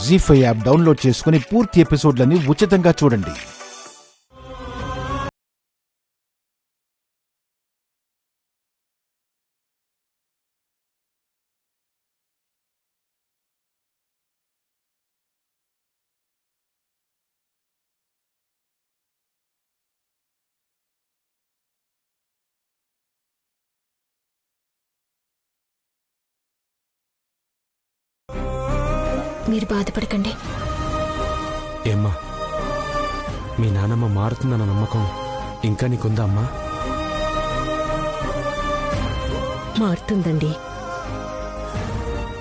జీ5 app download చేసుకుని పూర్తి ఎపిసోడ్లని ఉచితంగా చూడండి. మీరు బాధపడకండి. ఏమ్మా, మీ నానమ్మ మారుతుందన్న నమ్మకం ఇంకా నీకుందా అమ్మా? మారుతుందండి.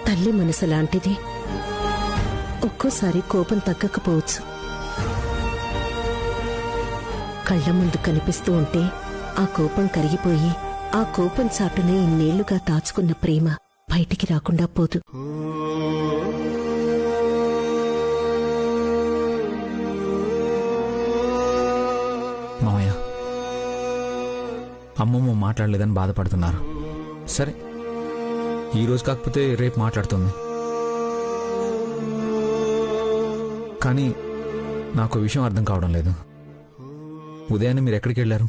తల్లి మనసు లాంటిది. ఒక్కోసారి కోపం తగ్గకపోవచ్చు. కళ్ళ ముందు కనిపిస్తూ ఉంటే ఆ కోపం కరిగిపోయి ఆ కోపం చాటునే ఇన్నేళ్లుగా దాచుకున్న ప్రేమ బయటికి రాకుండా పోదు. మామయ్య, అమ్మమ్మ మాట్లాడలేదని బాధపడుతున్నారు. సరే, ఈరోజు కాకపోతే రేపు మాట్లాడుతుంది. కానీ నాకు విషయం అర్థం కావడం లేదు. ఉదయాన్నే మీరు ఎక్కడికి వెళ్ళారు?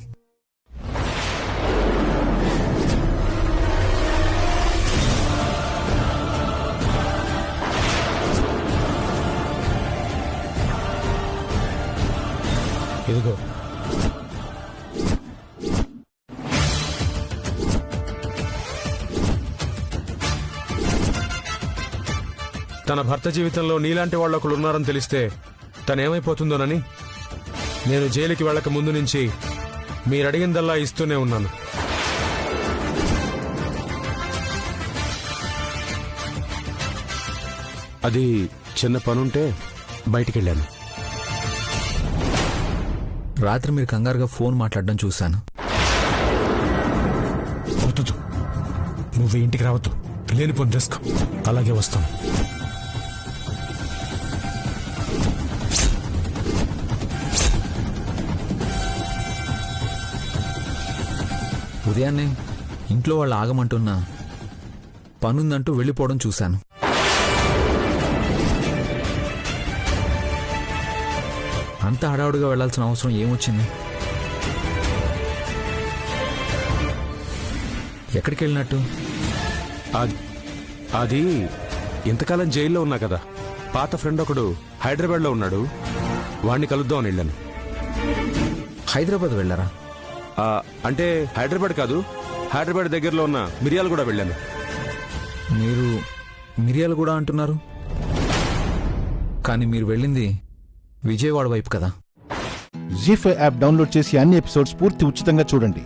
ఇదిగో, తన భర్త జీవితంలో నీలాంటి వాళ్ళు ఒకళ్ళు ఉన్నారని తెలిస్తే తనేమైపోతుందోనని నేను జైలుకి వెళ్ళక ముందు నుంచి మీరడిగిందల్లా ఇస్తూనే ఉన్నాను. అది చిన్న పనుంటే బయటికెళ్ళాను. రాత్రి మీరు కంగారుగా ఫోన్ మాట్లాడడం చూశాను. వద్దు, నువ్వు ఇంటికి రావద్దు. లేని పని చేసుకో. అలాగే వస్తాను. ఉదయాన్నే ఇంట్లో వాళ్ళు ఆగమంటున్నా పనుందంటూ వెళ్ళిపోవడం చూశాను. అంత హడావుడిగా వెళ్లాల్సిన అవసరం ఏమొచ్చింది? ఎక్కడికి వెళ్ళినట్టు? అది ఇంతకాలం జైల్లో ఉన్నా కదా, పాత ఫ్రెండ్ ఒకడు హైదరాబాద్లో ఉన్నాడు. వాణ్ణి కలుద్దామని వెళ్ళాను. హైదరాబాద్ వెళ్ళారా? అంటే హైదరాబాద్ కాదు, హైదరాబాద్ దగ్గరలో ఉన్న మిర్యాలగూడ వెళ్ళాను. మీరు మిర్యాలగూడ అంటున్నారు, కానీ మీరు వెళ్ళింది విజయవాడ వైపు కదా? జీ5 యాప్ డౌన్లోడ్ చేసి అన్ని ఎపిసోడ్స్ పూర్తి ఉచితంగా చూడండి.